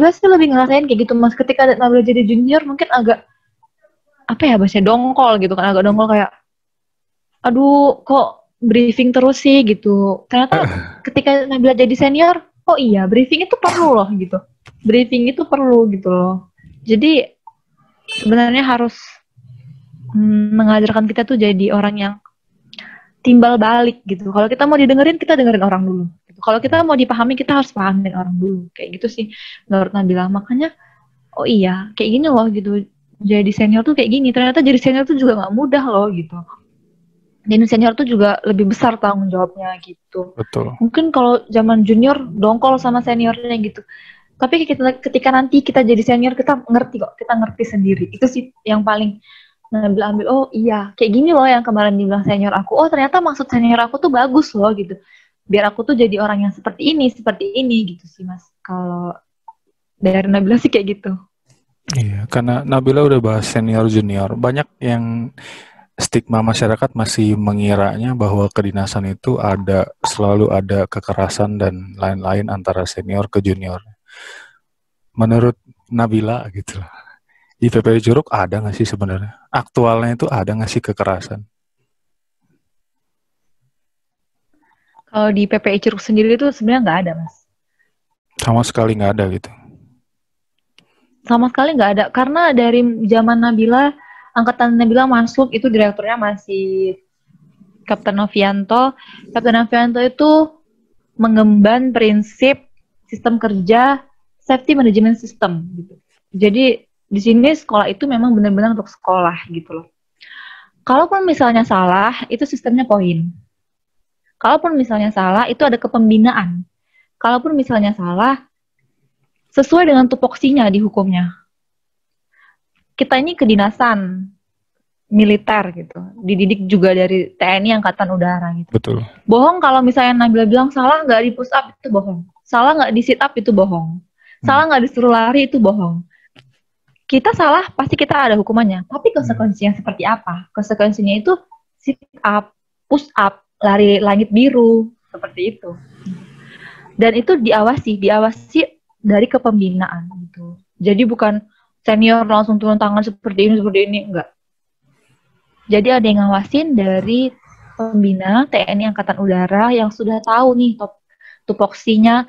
Nabila sih lebih ngerasain kayak gitu Mas. Ketika Nabila jadi junior mungkin agak apa ya bahasanya dongkol gitu kan, agak dongkol kayak aduh kok briefing terus sih gitu. Ternyata ketika Nabila jadi senior, oh iya briefing itu perlu loh gitu. Briefing itu perlu gitu loh. Jadi sebenarnya harus mengajarkan kita tuh jadi orang yang timbal balik gitu. Kalau kita mau didengerin, kita dengerin orang dulu. Gitu. Kalau kita mau dipahami, kita harus pahamin orang dulu. Kayak gitu sih menurut Nabila. Makanya, oh iya, kayak gini loh gitu. Jadi senior tuh kayak gini. Ternyata jadi senior tuh juga gak mudah loh gitu. Jadi senior tuh juga lebih besar tanggung jawabnya gitu. Betul. Mungkin kalau zaman junior dongkol sama seniornya gitu. Tapi ketika nanti kita jadi senior, kita ngerti kok. Kita ngerti sendiri. Itu sih yang paling Nabila ambil, oh iya, kayak gini loh yang kemarin dibilang senior aku. Oh ternyata maksud senior aku tuh bagus loh gitu. Biar aku tuh jadi orang yang seperti ini gitu sih Mas. Kalau dari Nabila sih kayak gitu. Iya, karena Nabila udah bahas senior junior, banyak yang stigma masyarakat masih mengiranya bahwa kedinasan itu selalu ada kekerasan dan lain-lain antara senior ke junior. Menurut Nabila gitu loh, di PPI Curug ada nggak sih sebenarnya? Aktualnya itu ada nggak sih kekerasan? Kalau di PPI Curug sendiri itu sebenarnya nggak ada Mas. Sama sekali nggak ada gitu. Sama sekali nggak ada. Karena dari zaman Nabila, angkatan Nabila masuk, itu direkturnya masih Kapten Novianto. Kapten Novianto itu mengemban prinsip sistem kerja safety management system gitu. Jadi di sini sekolah itu memang benar-benar untuk sekolah gitu loh. Kalaupun misalnya salah, itu sistemnya poin. Kalaupun misalnya salah, itu ada kepembinaan. Kalaupun misalnya salah, sesuai dengan tupoksinya di hukumnya. Kita ini kedinasan militer gitu, dididik juga dari TNI Angkatan Udara gitu. Betul. Bohong kalau misalnya Nabila bilang salah nggak di push up itu bohong, salah nggak di sit up itu bohong, salah nggak disuruh lari itu bohong. Kita salah pasti kita ada hukumannya, tapi konsekuensinya seperti apa? Konsekuensinya itu sit up, push up, lari langit biru seperti itu. Dan itu diawasi dari kepembinaan gitu. Jadi bukan senior langsung turun tangan seperti ini enggak. Jadi ada yang ngawasin dari pembina TNI Angkatan Udara yang sudah tahu nih tupoksinya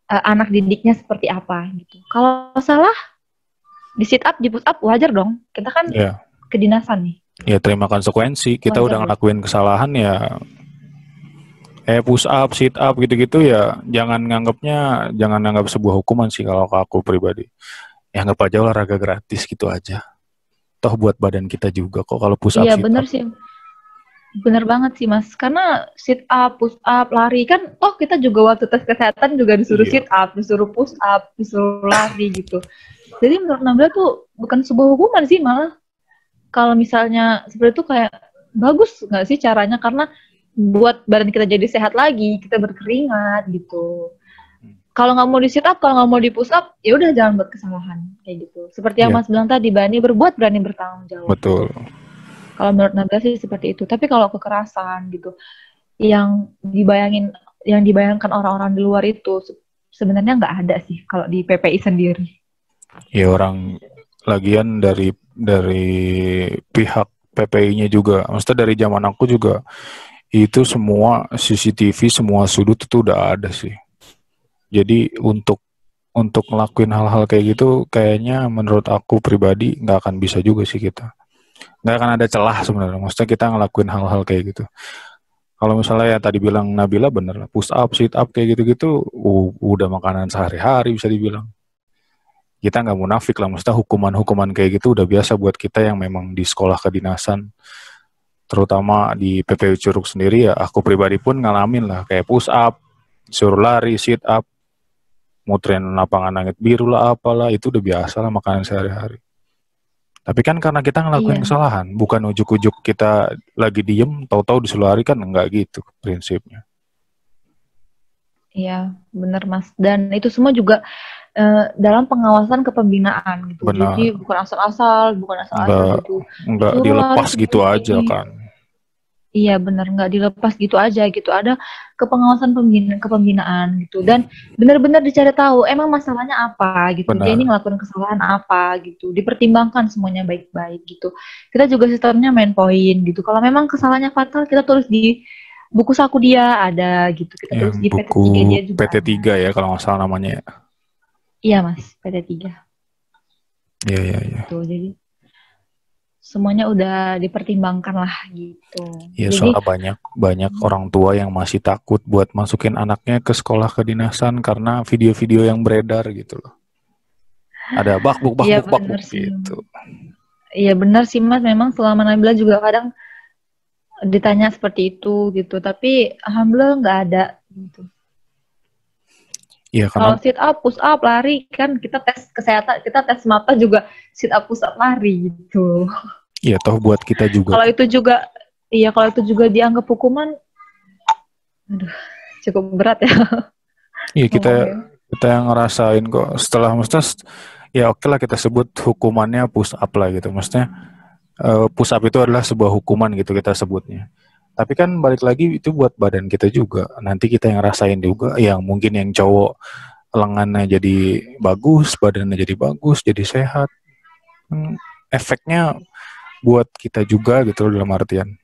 anak didiknya seperti apa gitu. Kalau salah di sit up, di push up wajar dong. Kita kan kedinasan nih. Ya terima konsekuensi. Kita wajar udah ngelakuin kesalahan ya. Push up, sit up gitu-gitu ya. Jangan nganggap sebuah hukuman sih kalau aku pribadi. Ya anggap aja olahraga gratis gitu aja. Toh buat badan kita juga kok kalau push up, iya, sit bener up. sih. Bener banget sih Mas. Karena sit up, push up, lari kan kita juga waktu tes kesehatan juga disuruh sit up, disuruh push up, disuruh lari gitu. Jadi menurut Nabila tuh bukan sebuah hukuman sih, malah kalau misalnya seperti itu kayak bagus nggak sih caranya, karena buat badan kita jadi sehat lagi, kita berkeringat gitu. Kalau nggak mau di sit up, kalau nggak mau di push up, ya udah jangan buat kesalahan kayak gitu. Seperti yang Mas bilang tadi, berani berbuat, berani bertanggung jawab. Betul. Kalau menurut Nabila sih seperti itu. Tapi kalau kekerasan gitu, yang dibayangkan orang-orang di luar itu sebenarnya nggak ada sih kalau di PPI sendiri. Ya orang lagian dari pihak PPI-nya juga, maksudnya dari zaman aku juga itu semua CCTV semua sudut itu udah ada sih. Jadi untuk ngelakuin hal-hal kayak gitu kayaknya menurut aku pribadi nggak akan bisa juga sih kita. Nggak akan ada celah sebenarnya. Maksudnya kita ngelakuin hal-hal kayak gitu. Kalau misalnya ya tadi bilang Nabila bener, push up, sit up kayak gitu-gitu udah makanan sehari-hari bisa dibilang. Kita nggak munafik lah, maksudnya hukuman-hukuman kayak gitu udah biasa buat kita yang memang di sekolah kedinasan. Terutama di PPU Curug sendiri ya, aku pribadi pun ngalamin lah, kayak push up, suruh lari, sit up, muterin lapangan langit biru lah, apalah, itu udah biasa lah makanan sehari-hari. Tapi kan karena kita ngelakuin kesalahan, bukan ujuk-ujuk kita lagi diem, tahu-tahu disuruh lari, kan enggak gitu prinsipnya. Iya, benar Mas. Dan itu semua juga dalam pengawasan kepembinaan gitu. Benar. Jadi bukan asal-asal gitu. Enggak dilepas gitu aja kan. Iya benar, nggak dilepas gitu aja gitu. Ada kepengawasan kepembinaan gitu, dan benar-benar dicari tahu emang masalahnya apa gitu. Dia ini Benar. ngelakuin kesalahan apa gitu. Dipertimbangkan semuanya baik-baik gitu. Kita juga sistemnya main poin gitu. Kalau memang kesalahannya fatal, kita tulis di buku saku dia ada gitu. Kita Yang tulis di buku PT3 dia juga ada. PT3 ya kalau nggak salah namanya ya. Iya Mas, PT3 Iya, iya, iya. tuh. Jadi semuanya udah dipertimbangkan lah gitu. Iya, Jadi soalnya banyak banyak orang tua yang masih takut buat masukin anaknya ke sekolah kedinasan karena video-video yang beredar gitu loh. Ada bakbuk iya bakbuk benar bakbuk sih. gitu. Iya benar sih Mas, memang selama Nabila juga kadang ditanya seperti itu gitu, tapi alhamdulillah nggak ada gitu. Iya karena Kalau sit up, push up, lari kan kita tes kesehatan, kita tes mata juga sit up, push up, lari gitu. ya toh buat kita juga Kalau kok. itu juga, iya kalau itu juga dianggap hukuman, aduh cukup berat ya Iya kita ngomongnya. kita yang ngerasain kok setelah maksudnya ya oke lah kita sebut hukumannya push up lah gitu. Maksudnya push up itu adalah sebuah hukuman gitu kita sebutnya. Tapi kan balik lagi itu buat badan kita juga. Nanti kita yang rasain juga, yang mungkin yang cowok lengannya jadi bagus, badannya jadi bagus, jadi sehat. Efeknya buat kita juga gitu loh dalam artian.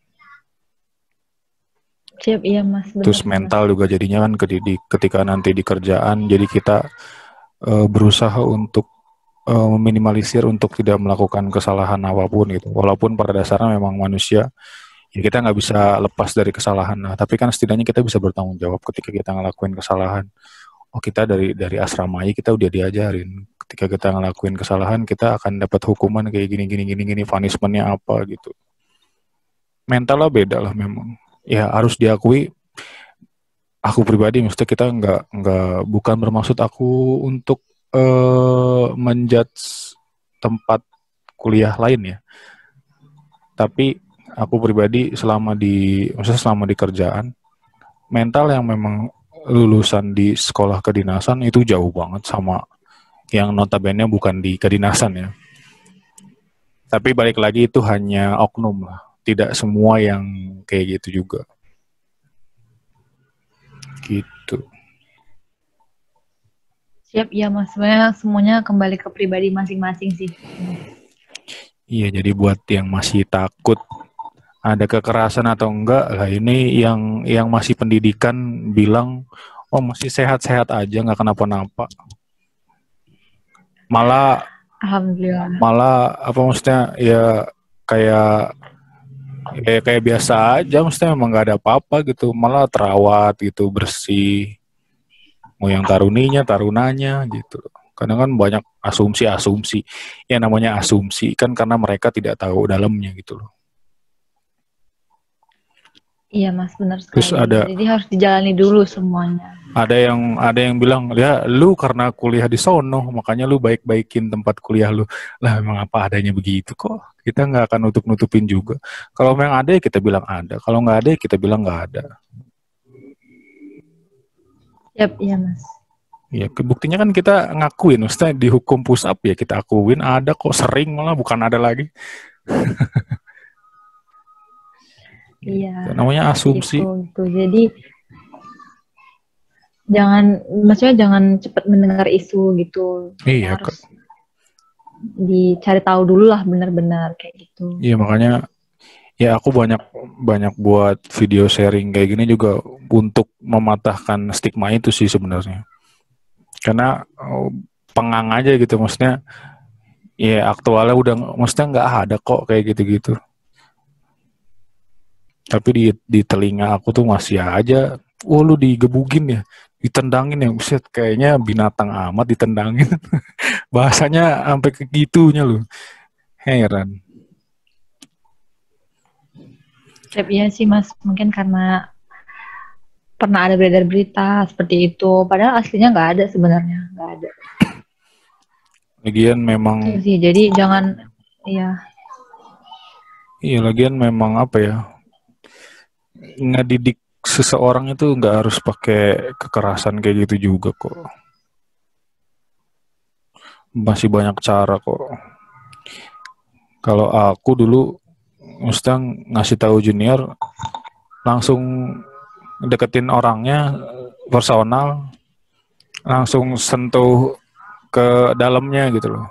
Siap, iya Mas, Terus benar-benar. mental juga jadinya kan ketika nanti di kerjaan, jadi kita berusaha untuk meminimalisir untuk tidak melakukan kesalahan apapun gitu. Walaupun pada dasarnya memang manusia, ya kita nggak bisa lepas dari kesalahan. Nah, tapi kan setidaknya kita bisa bertanggung jawab ketika kita ngelakuin kesalahan. Oh kita dari asrama aja kita udah diajarin. Ketika kita ngelakuin kesalahan, kita akan dapat hukuman kayak gini, punishmentnya apa gitu. Mentalnya beda lah memang. Ya harus diakui. Aku pribadi, maksudnya kita bukan bermaksud aku untuk menjudge tempat kuliah lain ya. Tapi aku pribadi maksudnya selama di kerjaan, mental yang memang lulusan di sekolah kedinasan itu jauh banget sama yang notabene bukan di kedinasan ya. Tapi balik lagi itu hanya oknum lah. Tidak semua yang kayak gitu juga. Gitu. Siap, iya Mas, semuanya kembali ke pribadi masing-masing sih. Iya, jadi buat yang masih takut ada kekerasan atau enggak lah, ini yang masih pendidikan bilang oh masih sehat-sehat aja nggak kenapa-napa, malah Alhamdulillah. apa maksudnya ya kayak kayak biasa aja, maksudnya emang nggak ada apa-apa gitu, malah terawat gitu, bersih, mau yang tarunanya gitu. Kadang kan banyak asumsi-asumsi, yang namanya asumsi kan karena mereka tidak tahu dalamnya gitu loh. Iya Mas, benar Terus sekali. Jadi harus dijalani dulu semuanya. ada yang bilang ya lu karena kuliah di sono makanya lu baik-baikin tempat kuliah lu. Lah memang apa adanya begitu kok, kita nggak akan nutup-nutupin juga. Kalau memang ada ya kita bilang ada, kalau nggak ada ya kita bilang nggak ada. Siap, iya Mas. Ya buktinya kan kita ngakuin, maksudnya dihukum push up ya kita akuin ada kok, sering malah bukan ada lagi. Iya. Namanya asumsi. Itu gitu. Jadi maksudnya jangan cepat mendengar isu gitu. Iya Harus dicari tahu dulu lah benar-benar kayak gitu. iya makanya ya aku banyak banyak buat video sharing kayak gini juga untuk mematahkan stigma itu sih sebenarnya. Karena pengang aja gitu, maksudnya ya aktualnya udah maksudnya nggak ada kok kayak gitu-gitu. Tapi di telinga aku tuh masih aja, oh lu digebugin ya, ditendangin ya, buset kayaknya binatang amat ditendangin. Bahasanya sampai ke gitunya lu. Heran. Siap, iya sih Mas. Mungkin karena pernah ada beredar berita seperti itu. Padahal aslinya nggak ada sebenarnya. Nggak ada. Lagian memang Itu sih. Jadi jangan, ya. iya lagian memang apa ya, ngedidik seseorang itu nggak harus pakai kekerasan kayak gitu juga kok. Masih banyak cara kok. Kalau aku dulu mesti ngasih tahu junior, langsung deketin orangnya personal, langsung sentuh ke dalamnya gitu loh.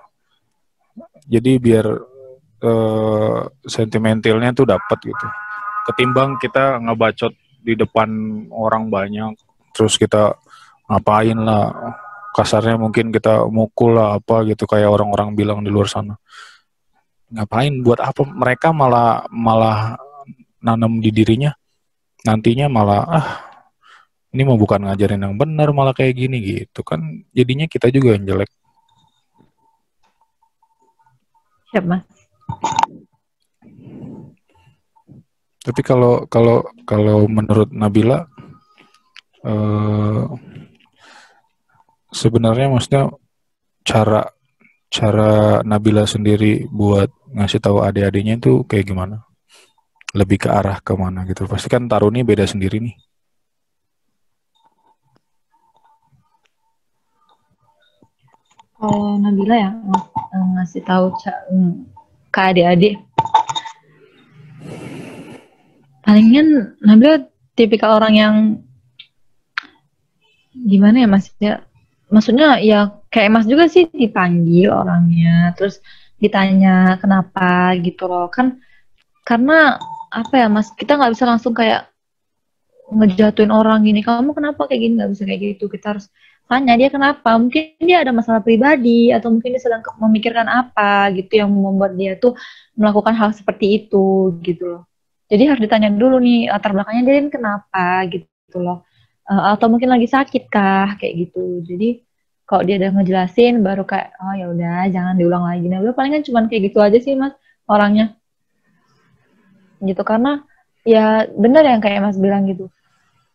Jadi biar sentimentalnya tuh dapat gitu. Ketimbang kita ngebacot di depan orang banyak, terus kita ngapain lah, kasarnya mungkin kita mukul lah apa gitu kayak orang-orang bilang di luar sana. Ngapain, buat apa, mereka malah malah nanam di dirinya nantinya malah ini mau bukan ngajarin yang benar malah kayak gini gitu kan, jadinya kita juga yang jelek. Siap, Mas. Tapi kalau menurut Nabila sebenarnya maksudnya cara Nabila sendiri buat ngasih tahu adik-adiknya itu kayak gimana? Lebih ke arah kemana gitu? Pasti kan Taruni beda sendiri nih. Kalau Nabila ya ngasih tahu ke adik-adik, palingan Nabila tipikal orang yang gimana ya Mas ya, maksudnya ya kayak Mas juga sih, dipanggil orangnya terus ditanya kenapa gitu loh kan, karena apa ya Mas, kita nggak bisa langsung kayak ngejatuhin orang gini, kamu kenapa kayak gini, nggak bisa kayak gitu. Kita harus tanya dia kenapa, mungkin dia ada masalah pribadi atau mungkin dia sedang memikirkan apa gitu yang membuat dia tuh melakukan hal seperti itu gitu loh. Jadi harus ditanya dulu nih latar belakangnya dia kenapa gitu loh. Atau mungkin lagi sakit kah kayak gitu. Jadi kalau dia udah ngejelasin baru kayak oh ya udah jangan diulang lagi. Nah, udah palingan cuma kayak gitu aja sih Mas orangnya. Gitu, karena ya benar yang kayak Mas bilang gitu.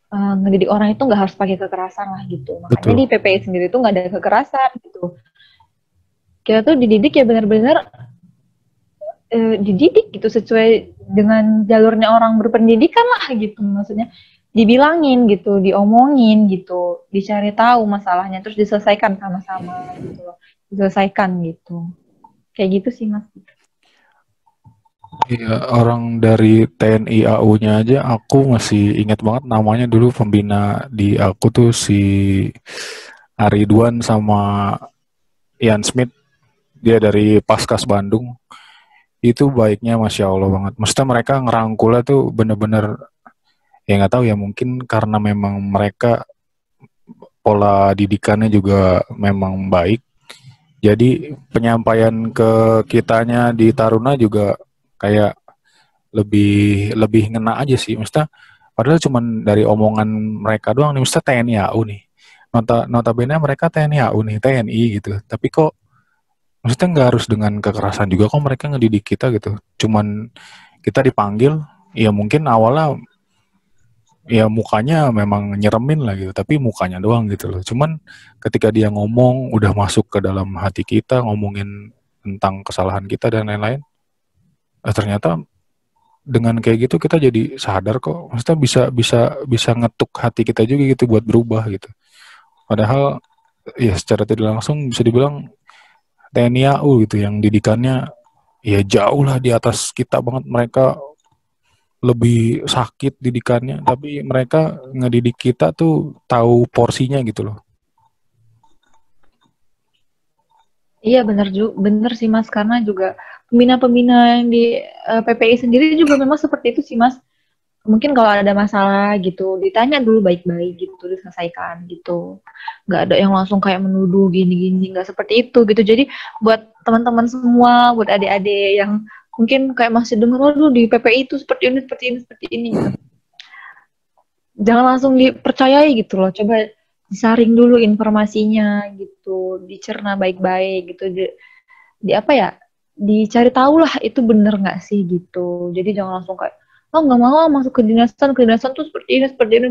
Ngedidik orang itu nggak harus pakai kekerasan lah gitu. Makanya Betul. di PPI sendiri tuh nggak ada kekerasan gitu. Kita tuh dididik ya benar-benar dididik gitu sesuai dengan jalurnya orang berpendidikan lah gitu. Maksudnya dibilangin gitu, diomongin gitu, dicari tahu masalahnya terus diselesaikan sama-sama gitu loh. Diselesaikan gitu. Kayak gitu sih Mas. Iya, orang dari TNI AU-nya aja aku masih ingat banget namanya dulu, pembina di aku tuh si Ariduan sama Ian Smith, dia dari Paskas Bandung. Itu baiknya Masya Allah banget. Maksudnya mereka ngerangkulnya tuh bener-bener, ya nggak tahu ya, mungkin karena memang mereka pola didikannya juga memang baik. Jadi penyampaian ke kitanya di Taruna juga kayak lebih ngena aja sih. Maksudnya padahal cuman dari omongan mereka doang nih, maksudnya TNI AU nih. Notabene mereka TNI AU nih, TNI gitu. Tapi kok maksudnya nggak harus dengan kekerasan juga kok mereka ngedidik kita gitu. Cuman kita dipanggil, ya mungkin awalnya ya mukanya memang nyeremin lah gitu, tapi mukanya doang gitu loh. Cuman ketika dia ngomong udah masuk ke dalam hati kita, ngomongin tentang kesalahan kita dan lain-lain, ternyata dengan kayak gitu kita jadi sadar kok, maksudnya bisa ngetuk hati kita juga gitu buat berubah gitu. Padahal ya secara tidak langsung bisa dibilang TNI AU gitu yang didikannya ya jauh lah di atas kita banget, mereka lebih sakit didikannya, tapi mereka ngedidik kita tuh tahu porsinya gitu loh. Iya bener sih Mas, karena juga pembina-pembina yang di PPI sendiri juga memang seperti itu sih Mas. Mungkin kalau ada masalah gitu ditanya dulu baik-baik gitu, diselesaikan gitu, nggak ada yang langsung kayak menuduh gini-gini, nggak seperti itu gitu. Jadi buat teman-teman semua, buat adik-adik yang mungkin kayak masih denger dulu di PPI itu seperti ini gitu, jangan langsung dipercayai gitu loh, coba disaring dulu informasinya gitu, dicerna baik-baik gitu, di apa ya, dicari tahu lah itu bener nggak sih gitu. Jadi jangan langsung kayak oh nggak mau masuk kedinasan tuh seperti ini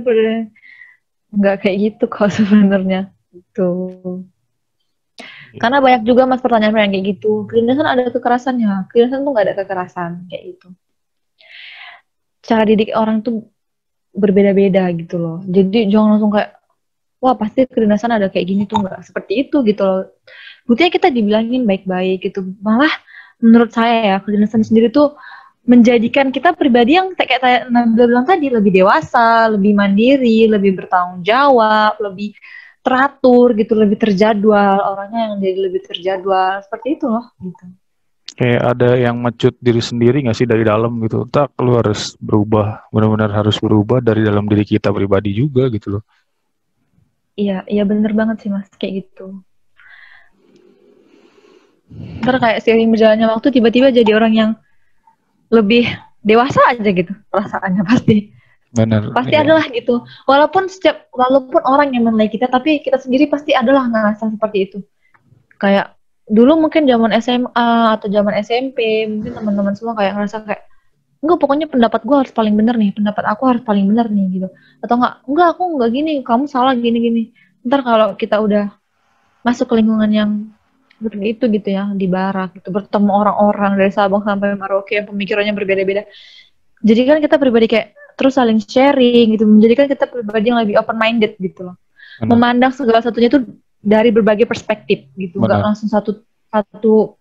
nggak kayak gitu kok sebenarnya gitu. Karena banyak juga Mas pertanyaan kayak gitu, kedinasan ada kekerasannya, kedinasan tuh nggak ada kekerasan kayak gitu. Cara didik orang tuh berbeda-beda gitu loh, jadi jangan langsung kayak wah pasti kedinasan ada kayak gini tuh, nggak seperti itu gitu loh. Buktinya kita dibilangin baik-baik gitu, malah menurut saya ya kedinasan sendiri tuh menjadikan kita pribadi yang kayak saya Nabila bilang tadi, lebih dewasa, lebih mandiri, lebih bertanggung jawab, lebih teratur gitu, lebih terjadwal, orangnya yang jadi lebih terjadwal, seperti itu loh gitu. Kayak ada yang mecut diri sendiri nggak sih dari dalam gitu. Tak, lu harus berubah, benar-benar harus berubah dari dalam diri kita pribadi juga gitu loh. Iya, iya bener banget sih Mas, kayak gitu. Ntar kayak seiring berjalannya waktu tiba-tiba jadi orang yang lebih dewasa aja gitu perasaannya pasti. Benar. Pasti Iya. adalah gitu. Walaupun orang yang menilai kita, tapi kita sendiri pasti adalah ngerasa seperti itu. Kayak dulu mungkin zaman SMA atau zaman SMP, mungkin teman-teman semua kayak ngerasa kayak enggak, pokoknya pendapat gue harus paling benar nih, pendapat aku harus paling benar nih gitu. Atau enggak aku enggak gini, kamu salah gini-gini. Ntar kalau kita udah masuk ke lingkungan yang seperti itu gitu ya, di barak gitu, bertemu orang-orang dari Sabang sampai Merauke yang pemikirannya berbeda-beda. Jadi kan kita pribadi kayak terus saling sharing gitu, menjadikan kita pribadi yang lebih open minded gitu loh. Benar. Memandang segala satunya itu dari berbagai perspektif gitu, nggak langsung satu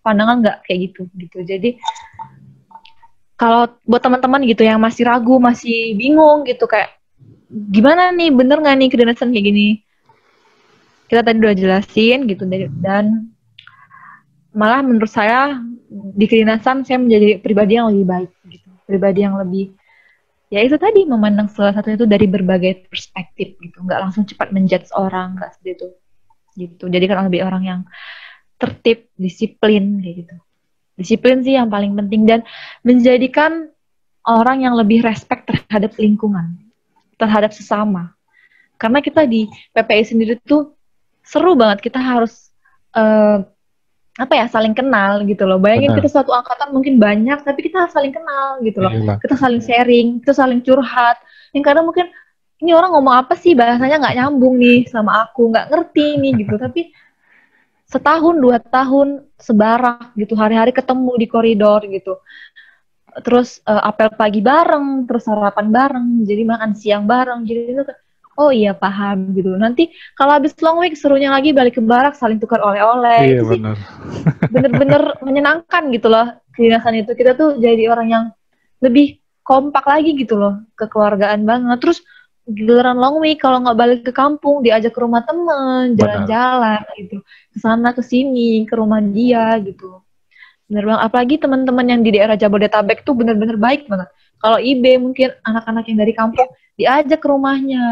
pandangan, nggak kayak gitu. Jadi kalau buat teman-teman gitu yang masih ragu, masih bingung gitu kayak gimana nih, bener nggak nih kedinasan kayak gini, kita tadi udah jelasin gitu, dan malah menurut saya di kedinasan saya menjadi pribadi yang lebih baik gitu, pribadi yang lebih, ya itu tadi, memandang salah satunya itu dari berbagai perspektif gitu, nggak langsung cepat menjudge orang, nggak seperti itu gitu. Jadi kan lebih orang yang tertib, disiplin kayak gitu. Disiplin sih yang paling penting, dan menjadikan orang yang lebih respect terhadap lingkungan, terhadap sesama. Karena kita di PPI sendiri tuh seru banget, kita harus saling kenal gitu loh. Bayangin kita suatu angkatan mungkin banyak, tapi kita harus saling kenal gitu loh. Kita saling sharing, kita saling curhat. Yang kadang mungkin ini orang ngomong apa sih, bahasanya nggak nyambung nih sama aku, nggak ngerti nih gitu. Tapi setahun 2 tahun sebarak gitu, hari-hari ketemu di koridor gitu. Terus apel pagi bareng, terus sarapan bareng, jadi makan siang bareng. Jadi itu oh iya paham gitu. Nanti kalau habis long week serunya lagi balik ke barak, saling tukar oleh-oleh. Iya, itu sih bener-bener menyenangkan gitu loh. Kedinasan itu kita tuh jadi orang yang lebih kompak lagi gitu loh, kekeluargaan banget. Terus giliran long week kalau nggak balik ke kampung, diajak ke rumah temen, jalan-jalan gitu, ke sana ke sini, ke rumah dia gitu. Bener banget. Apalagi teman-teman yang di daerah Jabodetabek tuh bener-bener baik banget. Kalau IB mungkin anak-anak yang dari kampung diajak ke rumahnya,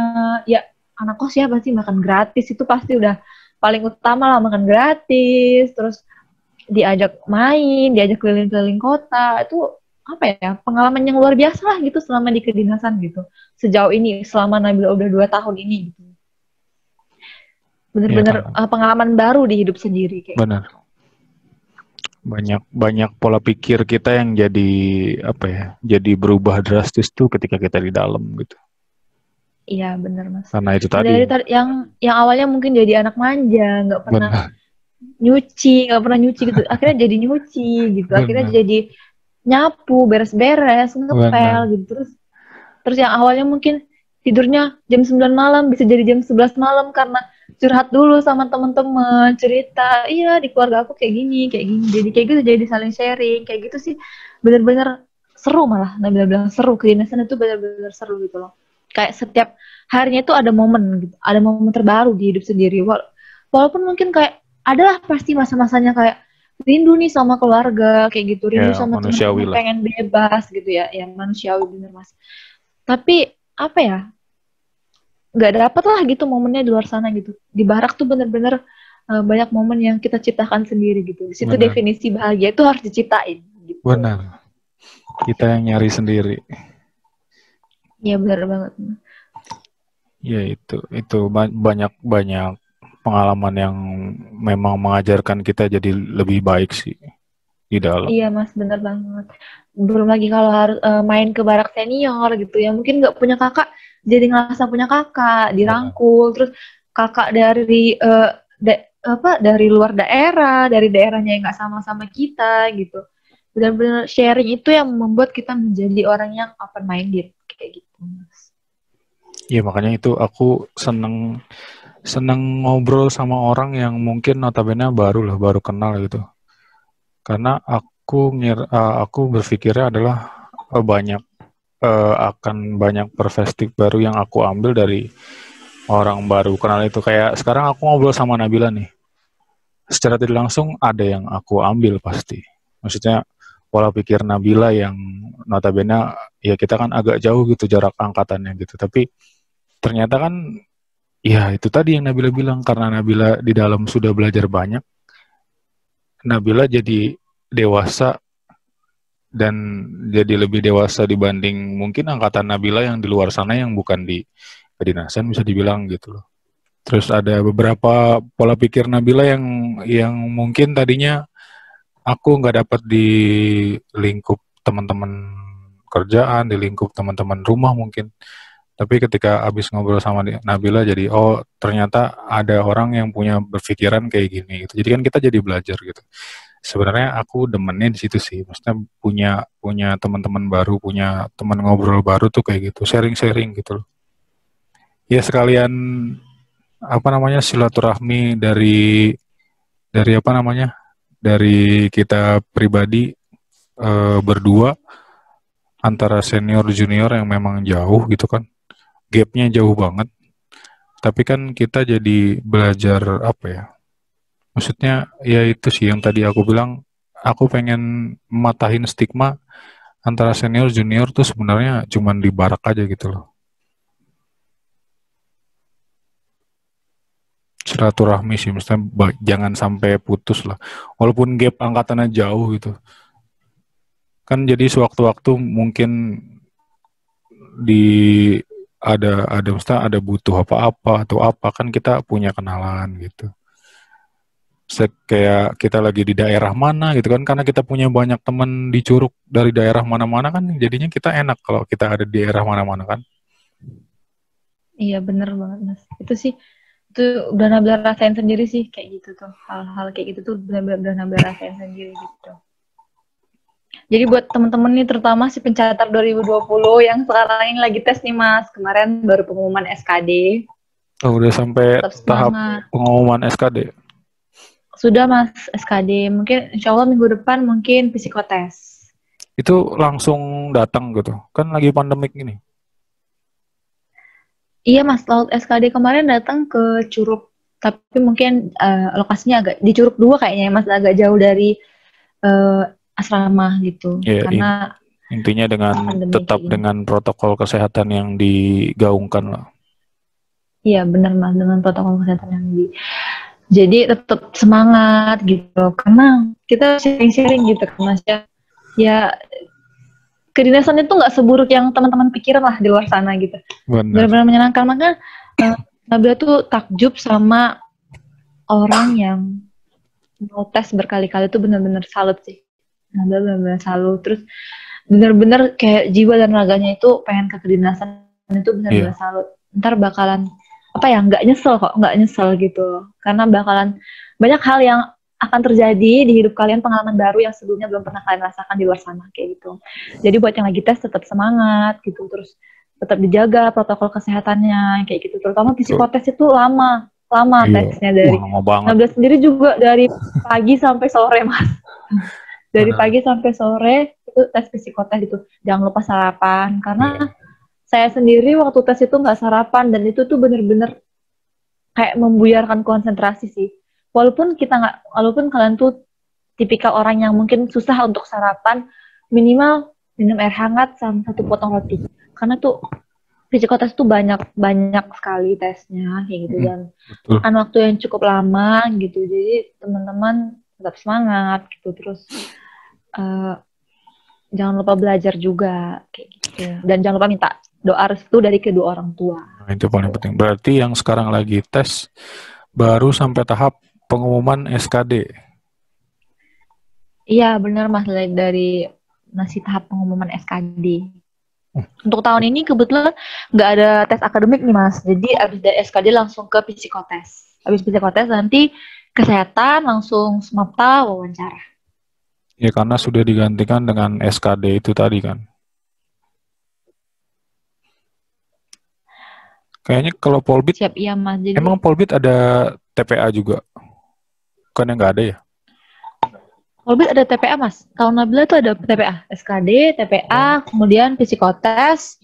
ya anak kos ya pasti makan gratis, itu pasti udah paling utama lah, makan gratis, terus diajak main, diajak keliling-keliling kota, itu apa ya, pengalaman yang luar biasa lah gitu selama di kedinasan gitu. Sejauh ini, selama Nabila udah 2 tahun ini gitu. Bener-bener pengalaman baru di hidup sendiri kayak. Benar. Banyak pola pikir kita yang jadi jadi berubah drastis tuh ketika kita di dalam gitu. Iya benar Mas. Karena itu tadi yang awalnya mungkin jadi anak manja, nggak pernah nyuci gitu, akhirnya jadi nyuci gitu, akhirnya jadi nyapu, beres-beres, ngepel gitu. Terus yang awalnya mungkin tidurnya jam 9 malam bisa jadi jam 11 malam karena curhat dulu sama teman-teman, cerita, iya di keluarga aku kayak gini, jadi kayak gitu, jadi saling sharing kayak gitu sih. Bener-bener seru, malah Nabila bilang seru, kedinasan itu bener-bener seru gitu loh. Kayak setiap harinya itu ada momen gitu, ada momen terbaru di hidup sendiri. Walaupun mungkin kayak adalah pasti masa-masanya kayak rindu nih sama keluarga kayak gitu, rindu sama teman-teman, pengen bebas gitu ya, yang manusiawi bener Mas. Tapi apa ya, nggak dapet lah gitu momennya di luar sana gitu. Di barak tuh bener-bener banyak momen yang kita ciptakan sendiri gitu. Di situ definisi bahagia itu harus diciptain gitu. Benar. Kita yang nyari sendiri. Iya benar banget. Ya itu banyak pengalaman yang memang mengajarkan kita jadi lebih baik sih di dalam. Iya Mas, benar banget. Belum lagi kalau harus main ke barak senior gitu ya, mungkin nggak punya kakak jadi ngerasa punya kakak, dirangkul. Terus kakak dari dari luar daerah, dari daerahnya yang nggak sama-sama kita gitu. Benar-benar sharing itu yang membuat kita menjadi orang yang open minded kayak gitu Mas. Iya, makanya itu aku seneng ngobrol sama orang yang mungkin notabene baru kenal gitu. Karena aku berpikirnya adalah banyak akan banyak perspektif baru yang aku ambil dari orang baru kenal itu. Kayak sekarang aku ngobrol sama Nabila nih, secara tidak langsung ada yang aku ambil pasti. Maksudnya pola pikir Nabila yang notabene ya kita kan agak jauh gitu jarak angkatannya gitu. Tapi ternyata kan ya itu tadi yang Nabila bilang, karena Nabila di dalam sudah belajar banyak, Nabila jadi dewasa dan jadi lebih dewasa dibanding mungkin angkatan Nabila yang di luar sana yang bukan di kedinasan bisa dibilang gitu loh. Terus ada beberapa pola pikir Nabila yang mungkin tadinya aku nggak dapat di lingkup teman-teman kerjaan, di lingkup teman-teman rumah mungkin. Tapi ketika habis ngobrol sama Nabila jadi oh ternyata ada orang yang punya berpikiran kayak gini gitu. Jadi kan kita jadi belajar gitu. Sebenarnya aku demennya di situ sih. Maksudnya punya punya teman-teman baru, punya teman ngobrol baru tuh kayak gitu, sharing-sharing gitu loh. Ya sekalian apa namanya silaturahmi dari apa namanya? Dari kita pribadi berdua antara senior junior yang memang jauh gitu kan. Gapnya jauh banget. Tapi kan kita jadi belajar apa ya? Maksudnya ya itu sih yang tadi aku bilang, aku pengen matahin stigma antara senior junior tuh sebenarnya cuman di barak aja gitu loh. Silaturahmi sih, maksudnya jangan sampai putus lah. Walaupun gap angkatannya jauh gitu. Kan jadi sewaktu-waktu mungkin di ada maksudnya ada butuh apa-apa atau apa kan kita punya kenalan gitu. Kayak kita lagi di daerah mana gitu kan, karena kita punya banyak teman di Curug dari daerah mana-mana kan jadinya kita enak kalau kita ada di daerah mana-mana kan. Iya bener banget Mas. Itu sih itu udah Nabila rasain sendiri sih kayak gitu tuh. Hal-hal kayak gitu tuh benar-benar udah Nabila rasain sendiri gitu. Jadi buat temen-temen nih terutama si pencatat 2020 yang sekarang ini lagi tes nih Mas. Kemarin baru pengumuman SKD. Oh, udah sampai Tetap tahap semangat. pengumuman SKD. Sudah Mas SKD. Mungkin insya Allah minggu depan mungkin psikotes. Itu langsung datang gitu. Kan lagi pandemik ini. Iya Mas, laut SKD kemarin datang ke Curug. Tapi mungkin lokasinya agak di Curug 2 kayaknya Mas, agak jauh dari uh, asrama gitu. Ya, Karena intinya dengan pandemi tetap kayak gini. dengan protokol kesehatan yang digaungkan lah. Iya benar Mas, dengan protokol kesehatan yang di. Jadi tetap semangat gitu. Karena kita sharing-sharing gitu kan Mas ya. Ya kedinasan itu nggak seburuk yang teman-teman pikiran lah di luar sana gitu. Benar. Benar-benar menyenangkan. Maka Nabila tuh takjub sama orang yang mau tes berkali-kali tuh benar-benar salut sih. Nabila benar-benar salut. Terus benar-benar kayak jiwa dan raganya itu pengen ke kedinasan itu benar-benar Iya. salut. Ntar bakalan apa ya nggak nyesel gitu. Karena bakalan banyak hal yang akan terjadi di hidup kalian, pengalaman baru yang sebelumnya belum pernah kalian rasakan di luar sana kayak gitu. Jadi buat yang lagi tes tetap semangat gitu, terus tetap dijaga protokol kesehatannya kayak gitu. Terutama psikotes itu lama Iya. tesnya dari Lama banget. Nabila sendiri juga dari pagi sampai sore Mas. Dari Benar. pagi sampai sore itu tes psikotes itu. Jangan lupa sarapan karena Iya. saya sendiri waktu tes itu nggak sarapan dan itu tuh bener-bener kayak membuyarkan konsentrasi sih. Walaupun walaupun kalian tuh tipikal orang yang mungkin susah untuk sarapan, minimal minum air hangat sama satu potong roti. Karena tuh psikotes tuh banyak sekali tesnya kayak gitu dan Betul. makan waktu yang cukup lama gitu. Jadi teman-teman tetap semangat gitu terus jangan lupa belajar juga kayak gitu. Dan jangan lupa minta doa restu dari kedua orang tua. Nah, itu paling penting. Berarti yang sekarang lagi tes baru sampai tahap pengumuman SKD. Iya benar Mas dari masih tahap pengumuman SKD. Untuk tahun ini kebetulan nggak ada tes akademik nih Mas. Jadi abis dari SKD langsung ke psikotes. Abis psikotes nanti kesehatan langsung semapta wawancara. Ya karena sudah digantikan dengan SKD itu tadi kan. Kayaknya kalau Polbit, Siap iya Mas. Jadi emang Polbit ada TPA juga? Bukannya nggak ada ya? Orbit ada TPA Mas. Tahun Nabila itu ada TPA, SKD, TPA, kemudian psikotes,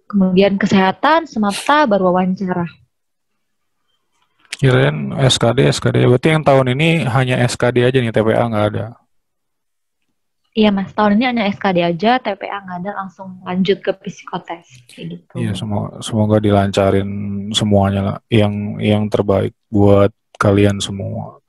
kemudian kesehatan, semata, baru wawancara. Kirain SKD. Berarti yang tahun ini hanya SKD aja nih, TPA nggak ada. Iya Mas, tahun ini hanya SKD aja, TPA nggak ada, langsung lanjut ke psikotes kayak gitu. Iya, semoga dilancarin semuanya lah. Yang terbaik buat kalian semua.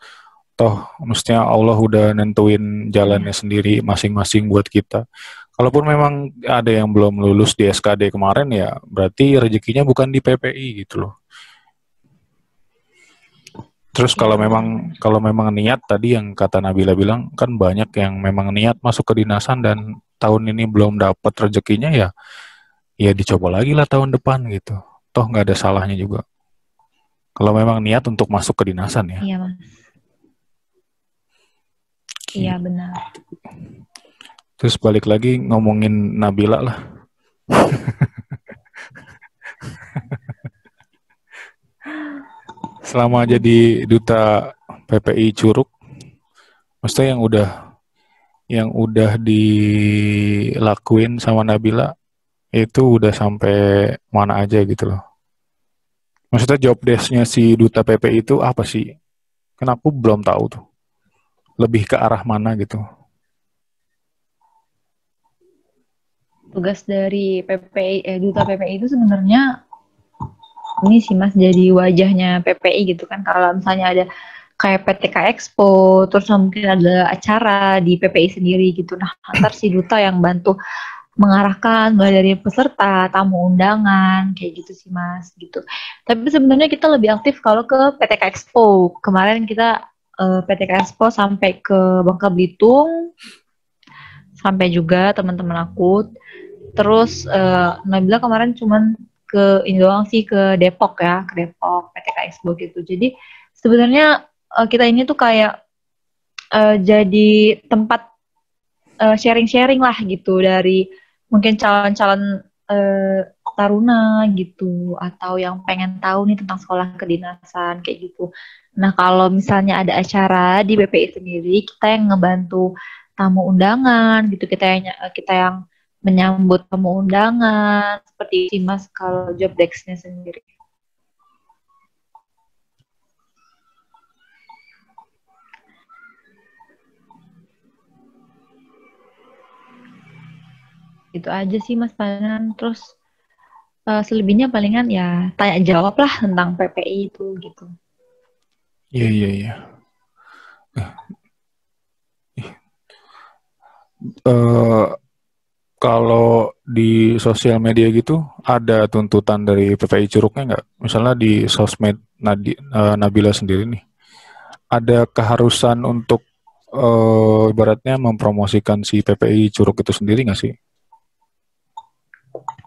Toh, mestinya Allah udah nentuin jalannya sendiri masing-masing buat kita. Kalaupun memang ada yang belum lulus di SKD kemarin ya, berarti rezekinya bukan di PPI gitu loh. Terus kalau memang niat tadi yang kata Nabila bilang, kan banyak yang memang niat masuk ke dinasan dan tahun ini belum dapat rezekinya ya dicoba lagi lah tahun depan gitu. Toh nggak ada salahnya juga. Kalau memang niat untuk masuk ke dinasan ya. Iya Mas. Iya benar. Terus balik lagi ngomongin Nabila lah. Selama jadi duta PPI Curug, maksudnya yang udah dilakuin sama Nabila itu udah sampai mana aja gitu loh. Maksudnya job desk-nya si duta PPI itu apa sih? Kan aku belum tahu tuh. Lebih ke arah mana gitu. Tugas dari PPI, duta PPI itu sebenarnya ini sih Mas, jadi wajahnya PPI gitu kan. Kalau misalnya ada kayak PTK Expo, terus mungkin ada acara di PPI sendiri gitu. Nah, antar si duta yang bantu mengarahkan mulai dari peserta, tamu undangan, kayak gitu sih Mas, gitu. Tapi sebenarnya kita lebih aktif kalau ke PTK Expo. Kemarin kita PTK Expo sampai ke Bangka Belitung, sampai juga teman-teman aku. Terus Nabila kemarin cuman ke ini doang sih, ke Depok ya, ke Depok PTK Expo gitu. Jadi sebenarnya kita ini tuh kayak jadi tempat sharing-sharing lah gitu dari mungkin calon-calon taruna gitu, atau yang pengen tahu nih tentang sekolah kedinasan kayak gitu. Nah kalau misalnya ada acara di BPI sendiri, kita yang ngebantu tamu undangan gitu, kita yang menyambut tamu undangan, seperti itu Mas kalau job desk-nya sendiri. Itu aja sih Mas palingan. Terus selebihnya palingan ya tanya jawab lah tentang PPI itu gitu. Iya. Kalau di sosial media gitu ada tuntutan dari PPI Curugnya nggak? Misalnya di sosmed Nabila sendiri nih, ada keharusan untuk ibaratnya mempromosikan si PPI Curug itu sendiri nggak sih?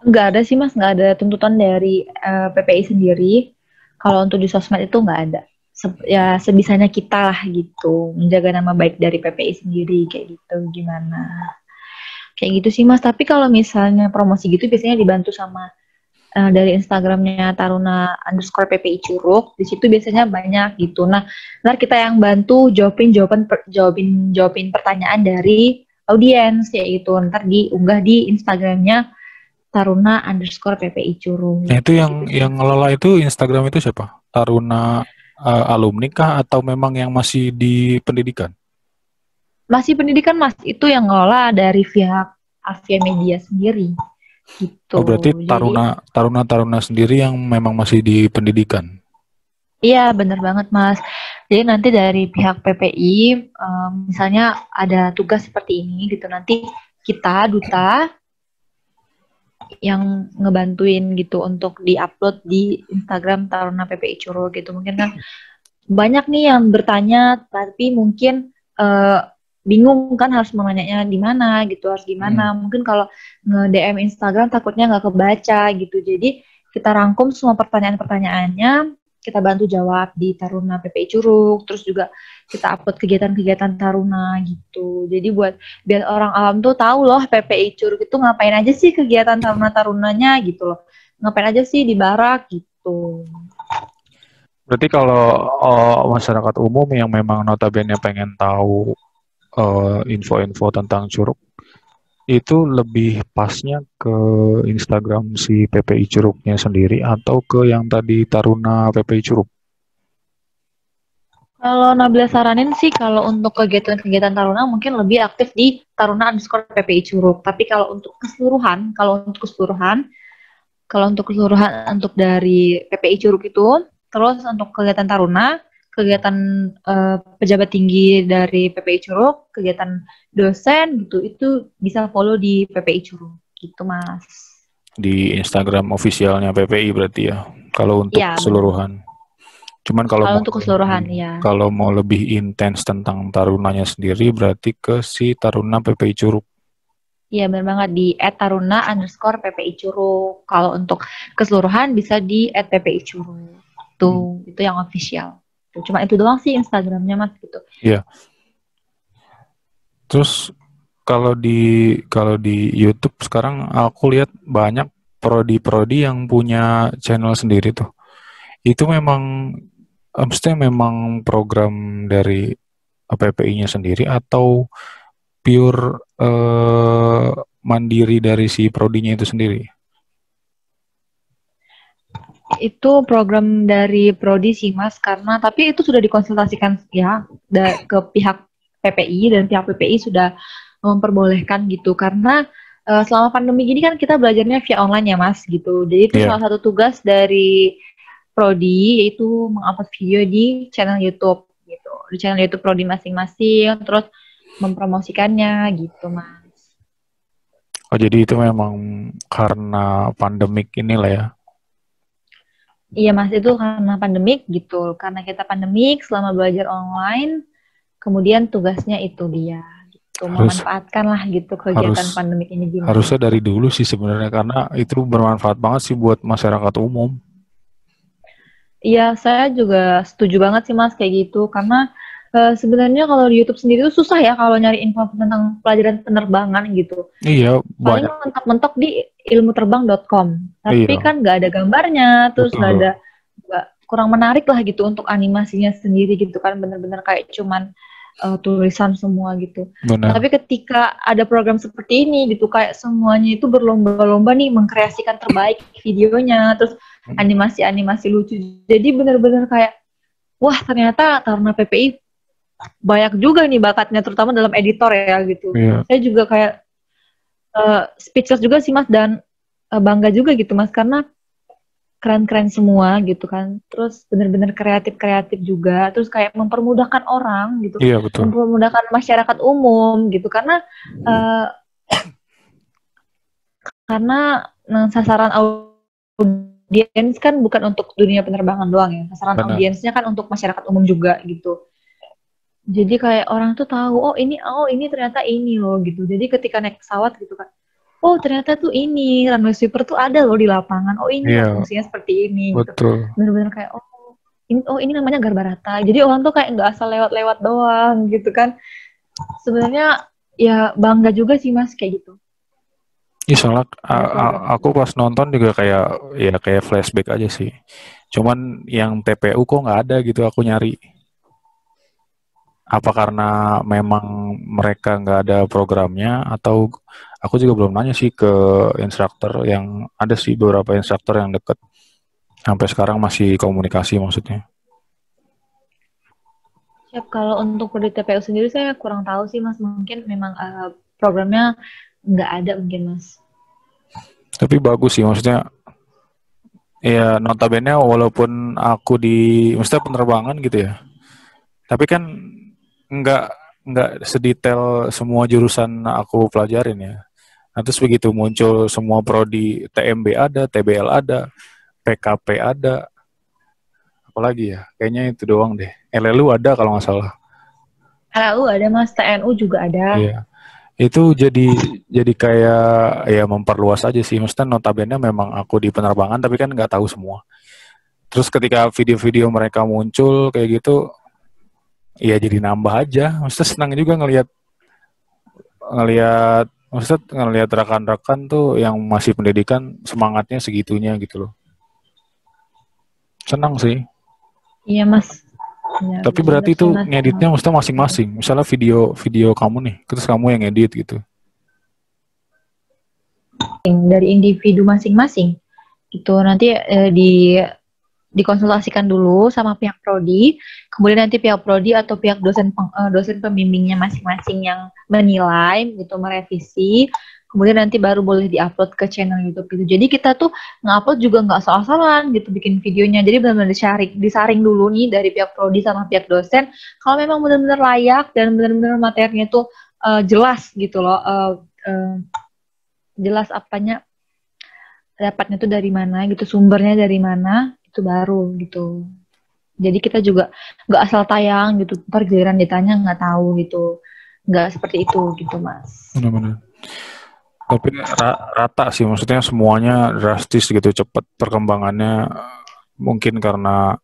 Nggak ada sih Mas, nggak ada tuntutan dari PPI sendiri. Kalau untuk di sosmed itu nggak ada. Ya sebisanya kita lah gitu, menjaga nama baik dari PPI sendiri kayak gitu gimana. Kayak gitu sih Mas, tapi kalau misalnya promosi gitu biasanya dibantu sama dari Instagramnya Taruna underscore PPI Curug, di situ biasanya banyak gitu. Nah, ntar kita yang bantu jawabin pertanyaan dari audiens kayak gitu. Ntar diunggah di Instagramnya Taruna underscore PPI Curug. Nah, itu yang ngelola itu Instagram itu siapa? Taruna alumni kah atau memang yang masih di pendidikan? Masih pendidikan Mas, itu yang ngelola dari pihak Avia Media sendiri. Gitu. Oh, berarti Jadi taruna sendiri yang memang masih di pendidikan. iya, bener banget, Mas. Jadi nanti dari pihak PPI, misalnya ada tugas seperti ini gitu, nanti kita, duta, yang ngebantuin gitu untuk di-upload di Instagram Taruna PPI Curug gitu. Mungkin kan banyak nih yang bertanya, tapi mungkin bingung kan harus menanyanya di mana gitu, harus gimana. Mungkin kalau nge-DM Instagram takutnya nggak kebaca gitu. Jadi kita rangkum semua pertanyaan-pertanyaannya, kita bantu jawab di Taruna PPI Curug, terus juga kita upload kegiatan-kegiatan Taruna gitu. Jadi biar orang awam tuh tahu loh PPI Curug itu ngapain aja sih kegiatan Taruna-Tarunanya gitu loh. Ngapain aja sih di barak gitu. Berarti kalau masyarakat umum yang memang notabene pengen tahu info-info tentang Curug itu lebih pasnya ke Instagram si PPI Curugnya sendiri atau ke yang tadi Taruna PPI Curug? Kalau Nabila saranin sih kalau untuk kegiatan-kegiatan Taruna mungkin lebih aktif di Taruna_PPI Curug. Tapi kalau untuk keseluruhan untuk dari PPI Curug itu, terus untuk kegiatan Taruna, kegiatan pejabat tinggi dari PPI Curug, kegiatan dosen gitu, itu bisa follow di PPI Curug gitu, Mas. Di Instagram officialnya PPI berarti ya. Kalau untuk Iya, benar. keseluruhan. Cuman Kalau untuk keseluruhan, ya. kalau mau lebih intens tentang Tarunanya sendiri berarti ke si Taruna PPI Curug. Iya, benar banget di @taruna_PPI Curug. Kalau untuk keseluruhan bisa di @PPI Curug. Itu yang official. Cuma itu doang sih Instagramnya, Mas, gitu. Iya. Terus kalau di YouTube sekarang aku lihat banyak prodi-prodi yang punya channel sendiri tuh. Itu maksudnya memang program dari PPI-nya sendiri atau pure mandiri dari si prodinya itu sendiri? Itu program dari Prodi sih, Mas, karena tapi itu sudah dikonsultasikan ya ke pihak PPI, dan pihak PPI sudah memperbolehkan gitu karena selama pandemi ini kan kita belajarnya via online ya, Mas, gitu. Jadi itu Iya. salah satu tugas dari Prodi yaitu mengupload video di channel YouTube gitu. Di channel YouTube Prodi masing-masing, terus mempromosikannya gitu, Mas. Oh, jadi itu memang karena pandemik inilah ya. Iya, Mas, itu karena pandemik gitu. Karena kita pandemik selama belajar online, kemudian tugasnya itu dia gitu, Harus memanfaatkan lah gitu kegiatan harus pandemik ini gimana. harusnya dari dulu sih sebenarnya karena itu bermanfaat banget sih buat masyarakat umum. Iya, saya juga setuju banget sih, Mas, kayak gitu karena sebenarnya kalau di YouTube sendiri tuh susah ya kalau nyari info tentang pelajaran penerbangan gitu. Iya, Paling banyak. mentok-mentok di ilmuterbang.com, tapi Iya, kan nggak ada gambarnya, terus betul. nggak kurang menarik lah gitu untuk animasinya sendiri gitu kan, bener-bener kayak cuman tulisan semua gitu. Benar. Tapi ketika ada program seperti ini gitu, kayak semuanya itu berlomba-lomba nih mengkreasikan terbaik videonya, terus animasi-animasi lucu. Jadi bener-bener kayak, wah ternyata karena PPI banyak juga nih bakatnya, terutama dalam editor ya gitu. Iya. Saya juga kayak speechless juga sih, Mas, dan bangga juga gitu, Mas, karena keren-keren semua gitu kan. Terus bener-bener kreatif-kreatif juga. Terus kayak mempermudahkan orang gitu. Iya, betul. Mempermudahkan masyarakat umum gitu. Uh, karena sasaran audiens kan bukan untuk dunia penerbangan doang ya. Sasaran Benar. audiensnya kan untuk masyarakat umum juga gitu. Jadi kayak orang tuh tahu, oh ini ternyata ini loh gitu. Jadi ketika naik pesawat gitu kan, oh ternyata tuh ini runway sweeper tuh ada loh di lapangan. Oh ini loh Iya, fungsinya seperti ini gitu. betul. Bener-bener kayak ini namanya Garbarata. Jadi orang tuh kayak nggak asal lewat-lewat doang gitu kan. Sebenarnya ya bangga juga sih, Mas, kayak gitu. Iya, soalnya Ada program aku itu. pas nonton juga kayak flashback aja sih. Cuman yang TPU kok nggak ada gitu aku nyari. Apa karena memang mereka nggak ada programnya atau aku juga belum nanya sih ke instruktur yang ada sih beberapa instruktur yang deket sampai sekarang masih komunikasi maksudnya. Siap, kalau untuk di TPU sendiri saya kurang tahu sih, Mas. Mungkin memang programnya nggak ada mungkin, Mas. Tapi bagus sih maksudnya ya notabene walaupun aku maksudnya penerbangan gitu ya. Tapi kan nggak nggak sedetail semua jurusan aku pelajarin ya. Nah, terus begitu muncul semua prodi TMB ada, TBL ada, PKP ada, apalagi ya, kayaknya itu doang deh. LLU ada kalau nggak salah. LAU ada, Mas. TNU juga ada. Iya, itu jadi kayak ya memperluas aja sih. Maksudnya notabene memang aku di penerbangan tapi kan nggak tahu semua. Terus ketika video-video mereka muncul kayak gitu, ya jadi nambah aja. Maksudnya senang juga ngelihat ngelihat maksudnya ngelihat rekan-rekan tuh yang masih pendidikan semangatnya segitunya gitu loh. Senang sih. Iya, Mas. Ya, Tapi benar-benar berarti itu sangat ngeditnya maksudnya masing-masing. Misalnya video kamu nih, terus kamu yang edit gitu. dari individu masing-masing gitu. Nanti dikonsultasikan dulu sama pihak prodi, kemudian nanti pihak prodi atau pihak dosen pembimbingnya masing-masing yang menilai gitu, merevisi, kemudian nanti baru boleh diupload ke channel YouTube gitu. Jadi kita tuh ngupload juga nggak asal-asalan gitu bikin videonya. Jadi benar-benar disaring dulu nih dari pihak prodi sama pihak dosen kalau memang benar-benar layak dan benar-benar materinya tuh jelas gitu loh, jelas apanya dapatnya tuh dari mana gitu, sumbernya dari mana, itu baru gitu. Jadi kita juga nggak asal tayang gitu, ntar giliran ditanya nggak tahu gitu, nggak seperti itu gitu mas. Benar-benar. Tapi rata sih, maksudnya semuanya drastis gitu, cepat perkembangannya. Mungkin karena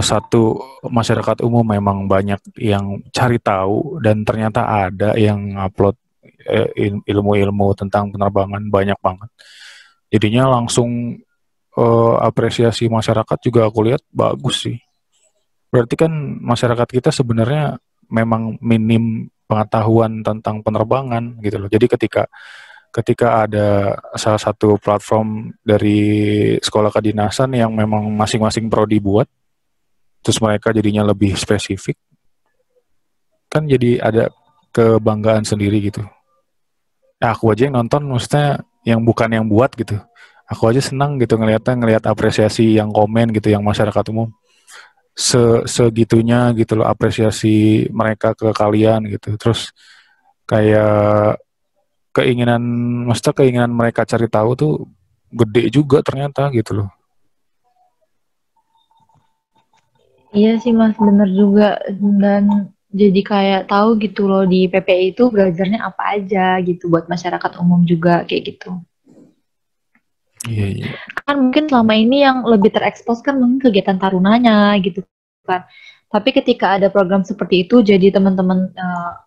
satu, masyarakat umum memang banyak yang cari tahu dan ternyata ada yang upload ilmu-ilmu tentang penerbangan banyak banget. Jadinya langsung apresiasi masyarakat juga aku lihat bagus sih. Berarti kan masyarakat kita sebenarnya memang minim pengetahuan tentang penerbangan gitu loh. Jadi ketika ketika ada salah satu platform dari sekolah kedinasan yang memang masing-masing prodi buat, terus mereka jadinya lebih spesifik, kan jadi ada kebanggaan sendiri gitu. Nah, aku aja yang nonton, maksudnya yang bukan yang buat gitu. Aku aja senang gitu ngelihat apresiasi yang komen gitu, yang masyarakat umum segitunya gitu loh, apresiasi mereka ke kalian gitu. Terus kayak keinginan, maksudnya keinginan mereka cari tahu tuh gede juga ternyata gitu loh. Iya sih mas, bener juga, dan jadi kayak tahu gitu loh di PPI itu belajarnya apa aja gitu buat masyarakat umum juga kayak gitu. Iya, iya. Kan mungkin selama ini yang lebih terekspos kan mungkin kegiatan tarunanya gitu kan. Tapi ketika ada program seperti itu, jadi teman-teman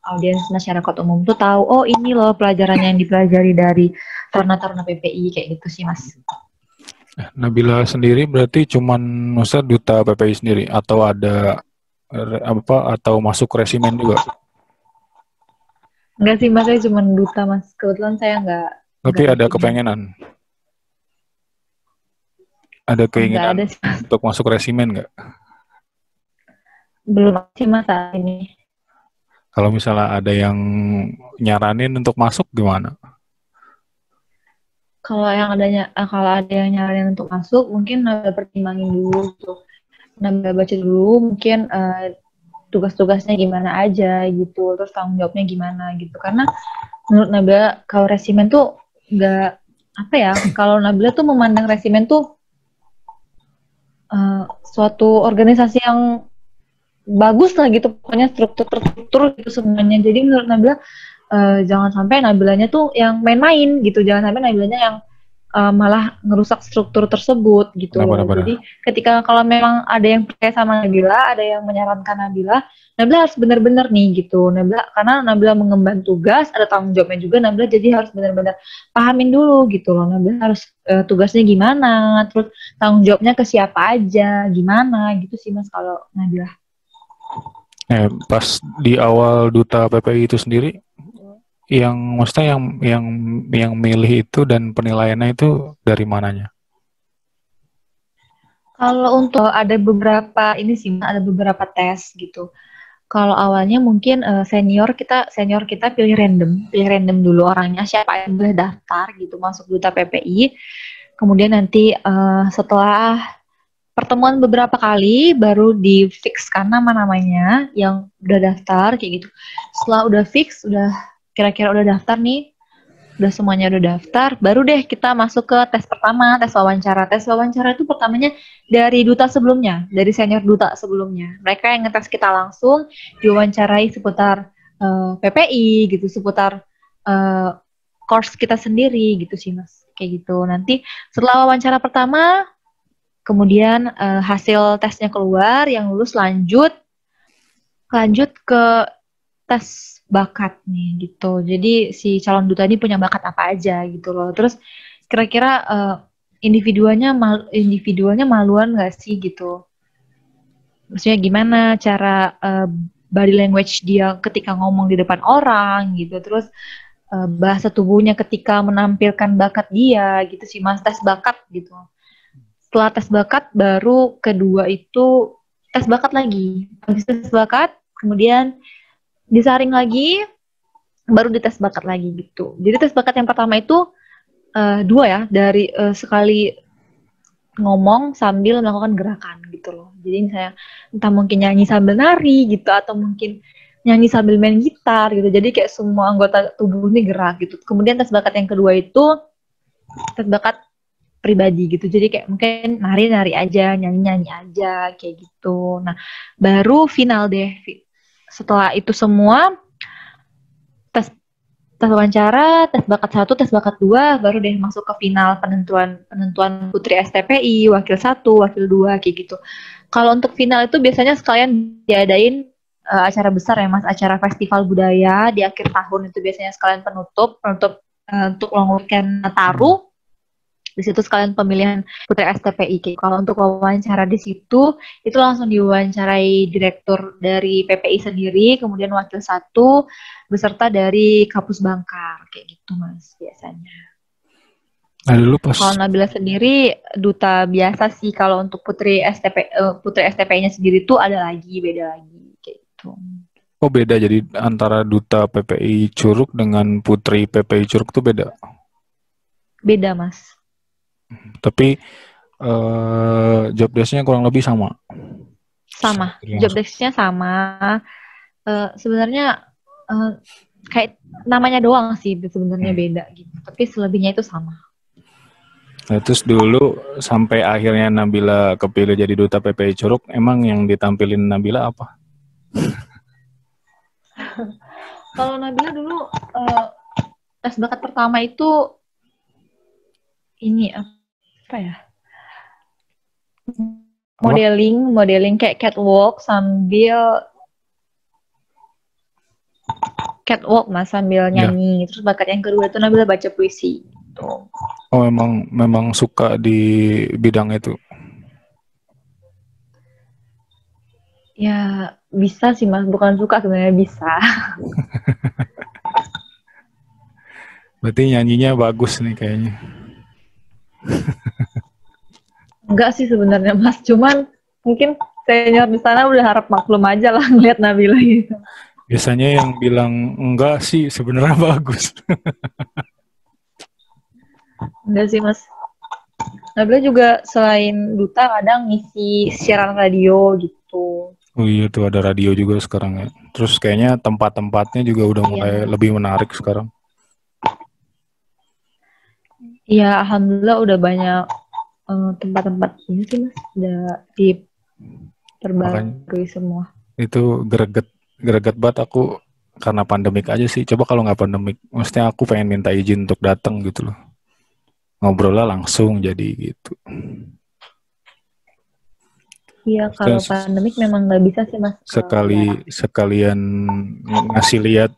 audiens masyarakat umum tuh tahu, oh ini loh pelajarannya yang dipelajari dari taruna-taruna PPI kayak gitu sih mas. Nabila sendiri berarti cuman masa duta PPI sendiri atau ada apa atau masuk resimen juga? Enggak sih mas, saya cuma duta mas. Kebetulan saya Tapi enggak ada resimen. kepengenan, ada Enggak keinginan ada sih mas. untuk masuk resimen nggak? Belum sih mas saat ini. Kalau misalnya ada yang nyaranin untuk masuk gimana? Kalau ada yang nyaranin untuk masuk, mungkin Nabila pertimbangin dulu tuh. Nabila baca dulu mungkin tugas-tugasnya gimana aja gitu, terus tanggung jawabnya gimana gitu. Karena menurut Nabila kalau resimen tuh nggak apa ya, kalau Nabila tuh memandang resimen tuh suatu organisasi yang bagus lah gitu, pokoknya struktur gitu semuanya. Jadi menurut Nabila jangan sampai Nabilanya tuh yang main-main gitu, jangan sampai Nabilanya yang malah ngerusak struktur tersebut gitu loh. Benar-benar. Jadi ketika kalau memang ada yang percaya sama Nabila, ada yang menyarankan Nabila, Nabila harus benar-benar nih gitu. Nabila karena Nabila mengemban tugas, ada tanggung jawabnya juga Nabila, jadi harus benar-benar pahamin dulu gitu loh. Nabila harus tugasnya gimana, terus tanggung jawabnya ke siapa aja, gimana gitu sih Mas kalau Nabila. Pas di awal duta PPI itu sendiri, yang maksudnya yang milih itu dan penilaiannya itu dari mananya? Kalau untuk ada beberapa ini sih, ada beberapa tes gitu. Kalau awalnya mungkin senior kita pilih random dulu orangnya siapa yang boleh daftar gitu masuk duta PPI. Kemudian nanti setelah pertemuan beberapa kali baru di fixkan nama-namanya yang udah daftar kayak gitu. Setelah udah fix, udah kira-kira udah daftar nih, udah semuanya udah daftar, baru deh kita masuk ke tes pertama, tes wawancara. Tes wawancara itu pertamanya dari duta sebelumnya, dari senior duta sebelumnya. Mereka yang ngetes kita langsung, diwawancarai seputar PPI gitu, seputar course kita sendiri gitu sih mas, kayak gitu. Nanti setelah wawancara pertama, kemudian hasil tesnya keluar, yang lulus lanjut ke tes bakat nih gitu. Jadi si calon duta ini punya bakat apa aja gitu loh. Terus kira-kira individualnya maluan nggak sih gitu. Maksudnya gimana cara body language dia ketika ngomong di depan orang gitu. Terus bahasa tubuhnya ketika menampilkan bakat dia gitu sih Mas, tes bakat gitu. Setelah tes bakat baru kedua itu tes bakat lagi. Habis tes bakat kemudian disaring lagi baru dites bakat lagi gitu. Jadi tes bakat yang pertama itu dua ya, dari sekali ngomong sambil melakukan gerakan gitu loh. Jadi misalnya entah mungkin nyanyi sambil nari gitu atau mungkin nyanyi sambil main gitar gitu. Jadi kayak semua anggota tubuh ini gerak gitu. Kemudian tes bakat yang kedua itu tes bakat pribadi gitu. Jadi kayak mungkin nari-nari aja, nyanyi-nyanyi aja kayak gitu. Nah, baru final deh. Setelah itu semua tes tes wawancara, tes bakat 1, tes bakat 2, baru deh masuk ke final penentuan putri STPI, wakil 1, wakil 2 kayak gitu. Kalau untuk final itu biasanya sekalian diadain acara besar ya Mas, acara festival budaya di akhir tahun itu biasanya sekalian penutup untuk long weekend Nataru. Di situ sekalian pemilihan putri STPI. Kalau untuk wawancara di situ, itu langsung diwawancarai direktur dari PPI sendiri, kemudian wakil 1, beserta dari Kapus Bangkar, kayak gitu Mas biasanya. Nah dulu pas Kalau Nabila sendiri duta biasa sih. Kalau untuk putri STPI-nya sendiri tuh ada lagi, beda lagi, kayak gitu. oh beda, jadi antara duta PPI Curug dengan putri PPI Curug tuh beda. Beda Mas. Tapi job desk-nya kurang lebih sama. Sama, job desk-nya sama. Sebenarnya kayak namanya doang sih sebenarnya beda gitu. Tapi selebihnya itu sama. Nah, terus dulu sampai akhirnya Nabila kepilih jadi duta PPI Curug, emang yang ditampilin Nabila apa? Kalau Nabila dulu tes bakat pertama itu ini apa ya? Modeling kayak catwalk Mas sambil nyanyi. Terus bakat yang kedua itu Nabila baca puisi. Tuh. Oh memang suka di bidang itu. Ya bisa sih Mas, bukan suka sebenarnya bisa. Berarti nyanyinya bagus nih kayaknya. Enggak sih sebenarnya Mas, cuman mungkin senior di sana udah harap maklum aja lah ngeliat Nabila gitu. Biasanya yang bilang enggak sih sebenarnya bagus. Enggak sih Mas. Nabila juga selain duta kadang ngisi siaran radio gitu. Oh iya tuh ada radio juga sekarang ya. Terus kayaknya tempat-tempatnya juga udah mulai lebih menarik sekarang. Iya, alhamdulillah udah banyak tempat-tempat ini sih Mas, udah diperbarui semua. Itu greget banget aku karena pandemik aja sih. Coba kalau nggak pandemik, maksudnya aku pengen minta izin untuk datang gitu loh. Ngobrolnya langsung jadi gitu. Iya, kalau pandemik memang nggak bisa sih Mas. Sekalian ngasih lihat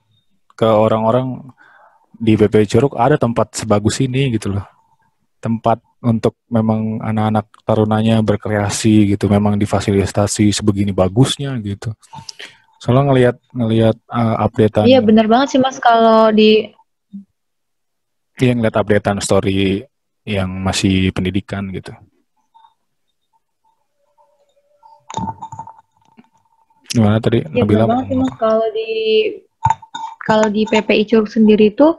ke orang-orang di PPI Curug ada tempat sebagus ini gitu loh. Tempat untuk memang anak-anak tarunanya berkreasi gitu, memang difasilitasi sebegini bagusnya gitu. Soalnya ngelihat updatean. Iya benar banget sih Mas kalau ngeliat updatean story yang masih pendidikan gitu. Gimana tadi? Iya benar banget sih Mas, kalau di PPI Curug sendiri itu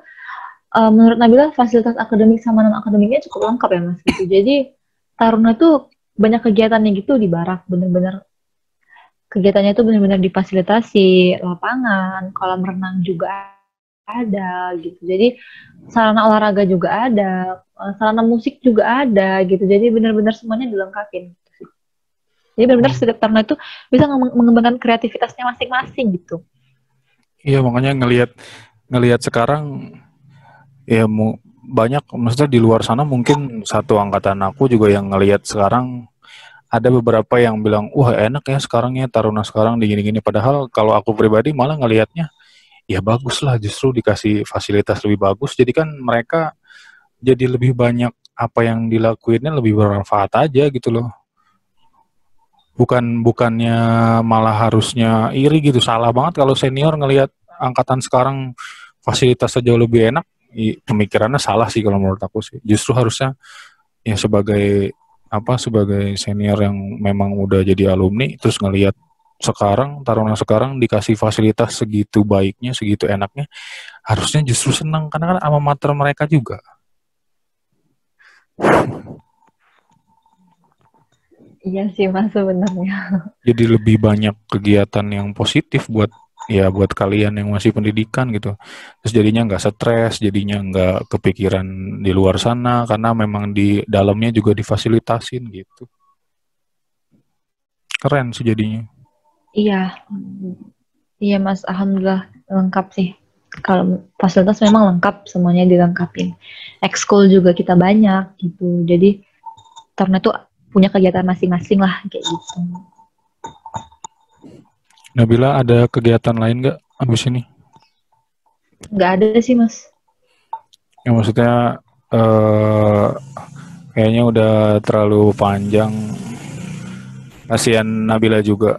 menurut Nabila fasilitas akademik sama non akademiknya cukup lengkap ya Mas gitu. Jadi Taruna tuh banyak kegiatannya gitu di Barak, bener-bener kegiatannya tuh bener-bener difasilitasi, lapangan, kolam renang juga ada gitu. Jadi sarana olahraga juga ada, sarana musik juga ada gitu. Jadi benar-benar semuanya dilengkapin. Jadi benar-benar setiap Taruna itu bisa mengembangkan kreativitasnya masing-masing gitu. Iya makanya ngelihat sekarang ya banyak, maksudnya di luar sana mungkin satu angkatan aku juga yang ngelihat sekarang ada beberapa yang bilang wah enak ya sekarang ya Taruna sekarang digini-gini, padahal kalau aku pribadi malah ngelihatnya ya bagus lah, justru dikasih fasilitas lebih bagus, jadi kan mereka jadi lebih banyak apa yang dilakuinnya lebih bermanfaat aja gitu loh. bukannya malah harusnya iri gitu, salah banget kalau senior ngelihat angkatan sekarang fasilitasnya jauh lebih enak. Pemikirannya salah sih kalau menurut aku sih. Justru harusnya ya sebagai senior yang memang udah jadi alumni terus ngelihat sekarang taruna sekarang dikasih fasilitas segitu baiknya, segitu enaknya, harusnya justru senang karena kan alma mater mereka juga. Iya sih Mas sebenarnya. Jadi lebih banyak kegiatan yang positif buat kalian yang masih pendidikan gitu. Terus jadinya nggak stres, jadinya nggak kepikiran di luar sana karena memang di dalamnya juga difasilitasin gitu. Keren sih jadinya. Iya, iya Mas, alhamdulillah lengkap sih. Kalau fasilitas memang lengkap, semuanya dilengkapin. Ekskul juga kita banyak gitu. Jadi karena tuh punya kegiatan masing-masing lah kayak gitu. Nabila ada kegiatan lain nggak abis ini? Nggak ada sih Mas. Ya maksudnya kayaknya udah terlalu panjang. Kasihan Nabila juga.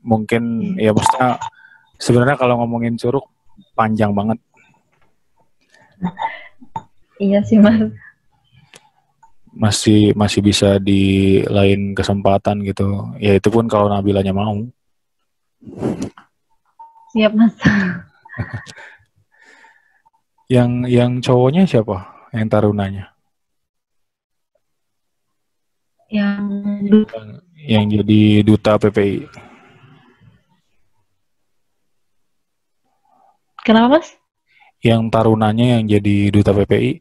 Mungkin ya maksudnya sebenarnya kalau ngomongin Curug panjang banget. Iya sih Mas. Masih bisa di lain kesempatan gitu. Ya itu pun kalau Nabilanya mau. Siap Mas. Yang cowoknya siapa? Yang tarunanya? Yang Yang jadi duta PPI. kenapa Mas? Yang tarunanya yang jadi duta PPI.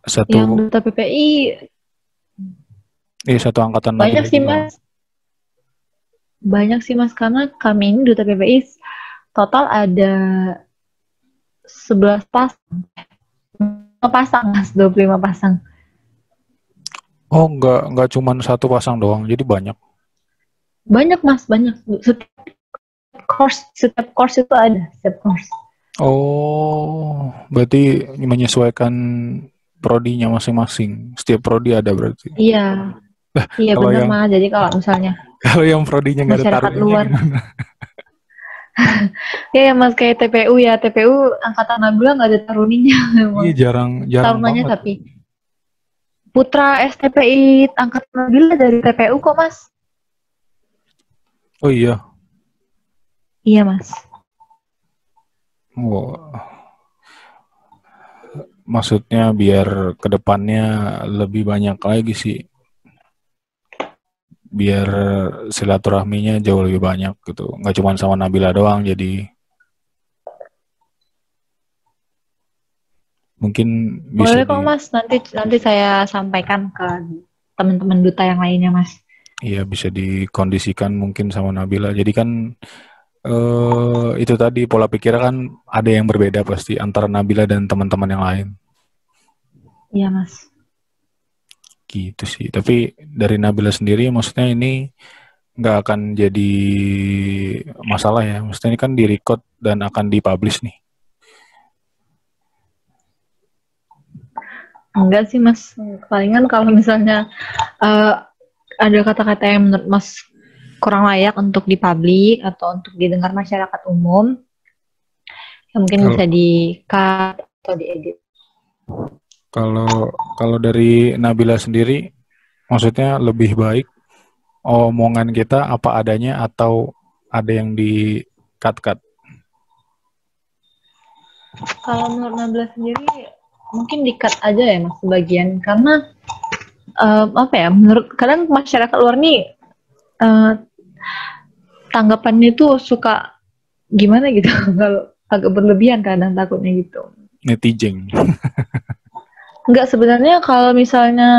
Yang Satu duta PPI satu angkatan banyak Nabila sih juga. Mas. Banyak sih Mas karena kami ini duta PPI total ada 11 pasang. 25 pasang Mas, 25 pasang. Oh, enggak cuman satu pasang doang, jadi banyak. Banyak Mas, banyak. Setiap course itu ada, setiap course. Oh, berarti menyesuaikan prodinya masing-masing. Setiap prodi ada berarti. Iya, iya Kalau benar yang Mas. Jadi kalau misalnya kalau yang prodinya nggak ada masyarakat tarunanya luar, gimana? ya Mas kayak TPU ya, TPU angkatan Nabila nggak ada taruninya Iya memang. jarang Tarunanya banget. tapi putra STPI angkatan Nabila dari TPU kok Mas. Oh iya. Iya Mas. Oh, maksudnya biar kedepannya lebih banyak lagi sih. Biar silaturahminya jauh lebih banyak gitu. Nggak cuma sama Nabila doang, jadi mungkin bisa Boleh kok di Mas, nanti nanti saya sampaikan ke teman-teman duta yang lainnya Mas. iya bisa dikondisikan mungkin sama Nabila. Jadi kan itu tadi pola pikirnya kan ada yang berbeda pasti antara Nabila dan teman-teman yang lain. Iya Mas. Gitu sih. Tapi dari Nabila sendiri maksudnya ini nggak akan jadi masalah ya. Maksudnya ini kan di-record dan akan dipublish nih. Enggak sih Mas, palingan kalau misalnya ada kata-kata yang menurut Mas kurang layak untuk dipublik atau untuk didengar masyarakat umum, ya mungkin Kalau bisa di-cut atau diedit. kalau kalau dari Nabila sendiri maksudnya lebih baik omongan kita apa adanya atau ada yang di cut-cut. Kalau menurut Nabila sendiri, mungkin di-cut aja ya Mas sebagian, karena apa ya, menurut kadang masyarakat luar nih tanggapannya tuh suka gimana gitu, kalau agak berlebihan kadang takutnya gitu. Netizen. Enggak, sebenarnya kalau misalnya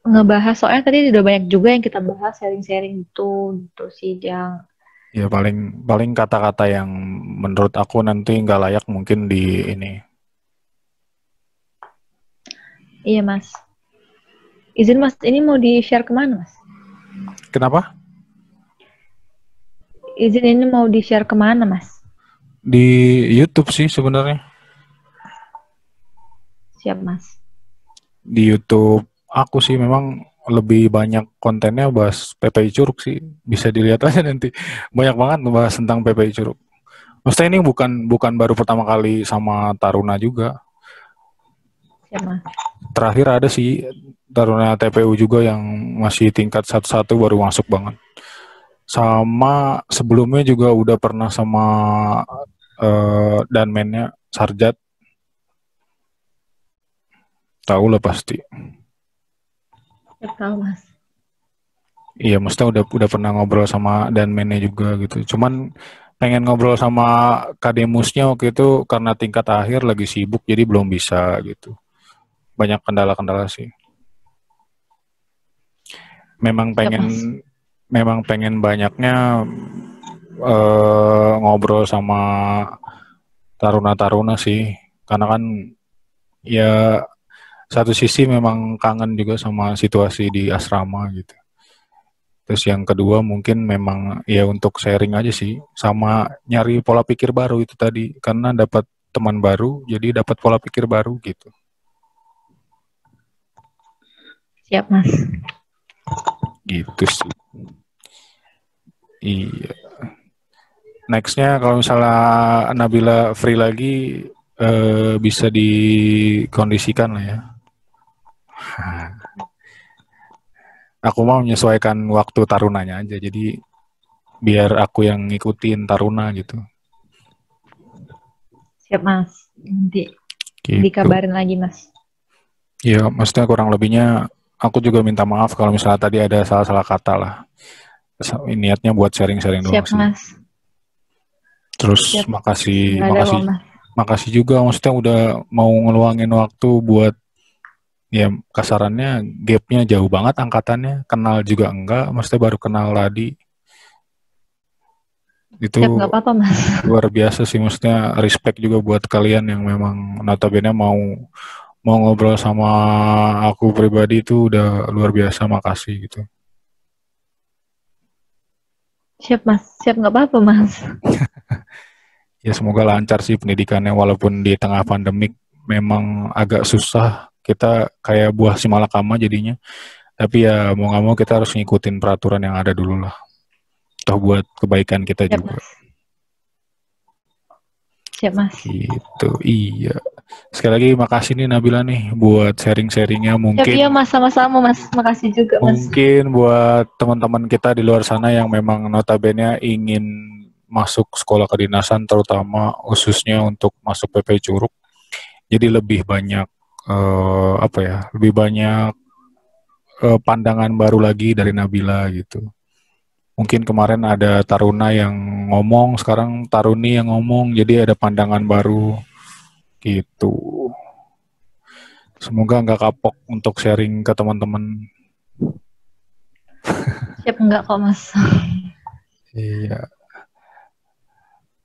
ngebahas soalnya tadi udah banyak juga yang kita bahas sharing-sharing gitu sih yang Ya paling kata-kata yang menurut aku nanti nggak layak mungkin di ini. iya Mas. Izin Mas, ini mau di-share kemana Mas? Kenapa? Izin ini mau di-share kemana Mas? Di YouTube sih sebenarnya. Siap Mas. Di YouTube aku sih memang lebih banyak kontennya bahas PPI Curug sih. Bisa dilihat aja nanti. Banyak banget bahas tentang PPI Curug. Maksudnya ini bukan bukan baru pertama kali sama Taruna juga. Siap Mas. Terakhir ada sih Taruna TPU juga yang masih tingkat 1-1 baru masuk banget. Sama sebelumnya juga udah pernah sama danmennya Sarjat. Tahu lah pasti. Siap tahu Mas. Iya, maksudnya udah pernah ngobrol sama danmennya juga gitu. Cuman pengen ngobrol sama Kademusnya waktu itu karena tingkat akhir lagi sibuk jadi belum bisa gitu. Banyak kendala-kendala sih. Memang Siap Mas. pengen banyaknya ngobrol sama taruna-taruna sih. Karena kan ya satu sisi memang kangen juga sama situasi di asrama gitu. Terus yang kedua mungkin memang ya untuk sharing aja sih, sama nyari pola pikir baru itu tadi, karena dapat teman baru, jadi dapat pola pikir baru gitu. Siap Mas. Gitu sih. Iya. Nextnya kalau misalnya Nabila free lagi, bisa dikondisikan lah ya. Aku mau menyesuaikan waktu tarunanya aja, jadi biar aku yang ngikutin taruna gitu. Siap Mas. Nanti Gitu. dikabarin lagi Mas. Ya, maksudnya kurang lebihnya aku juga minta maaf kalau misalnya tadi ada salah-salah kata lah. Niatnya buat sharing-sharing doang Siap sih. Mas. Terus Siap. makasih Nggak ada kok Mas. makasih juga maksudnya udah mau ngeluangin waktu buat ya kasarannya gapnya jauh banget angkatannya, kenal juga enggak, maksudnya baru kenal tadi. Itu Siap nggak apa-apa Mas. luar biasa sih, maksudnya respect juga buat kalian yang memang notabene mau ngobrol sama aku pribadi itu udah luar biasa, makasih gitu. Siap Mas. Siap nggak apa-apa Mas. Ya semoga lancar sih pendidikannya walaupun di tengah pandemik memang agak susah, kita kayak buah si malakama jadinya. Tapi ya mau nggak mau kita harus ngikutin peraturan yang ada dulu lah. Toh buat kebaikan kita Siap juga. Mas. Siap Mas. Gitu, iya. Sekali lagi makasih nih Nabila nih buat sharing-sharingnya. Siap iya Mungkin Mas, sama-sama Mas. Makasih juga Mas. buat teman-teman kita di luar sana yang memang notabene ingin masuk sekolah kedinasan, terutama khususnya untuk masuk PP Curug. Jadi lebih banyak apa ya? Lebih banyak pandangan baru lagi dari Nabila gitu. Mungkin kemarin ada Taruna yang ngomong, sekarang Taruni yang ngomong, jadi ada pandangan baru gitu. Semoga nggak kapok untuk sharing ke teman-teman. Siap enggak kok Mas. Iya.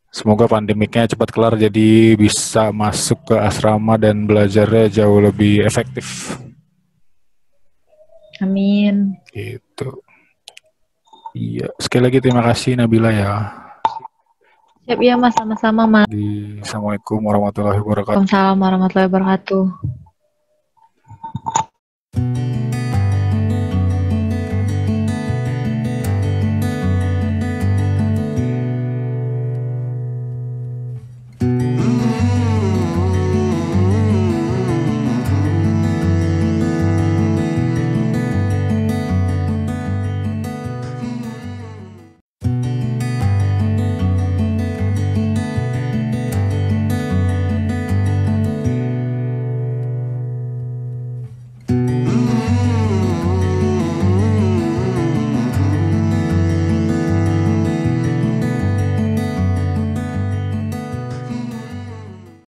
Semoga pandemiknya cepat kelar jadi bisa masuk ke asrama dan belajarnya jauh lebih efektif. Amin. Gitu. Iya. Sekali lagi terima kasih Nabila ya. Siap iya Mas, sama-sama Mas. Assalamualaikum warahmatullahi wabarakatuh. Waalaikumsalam warahmatullahi wabarakatuh.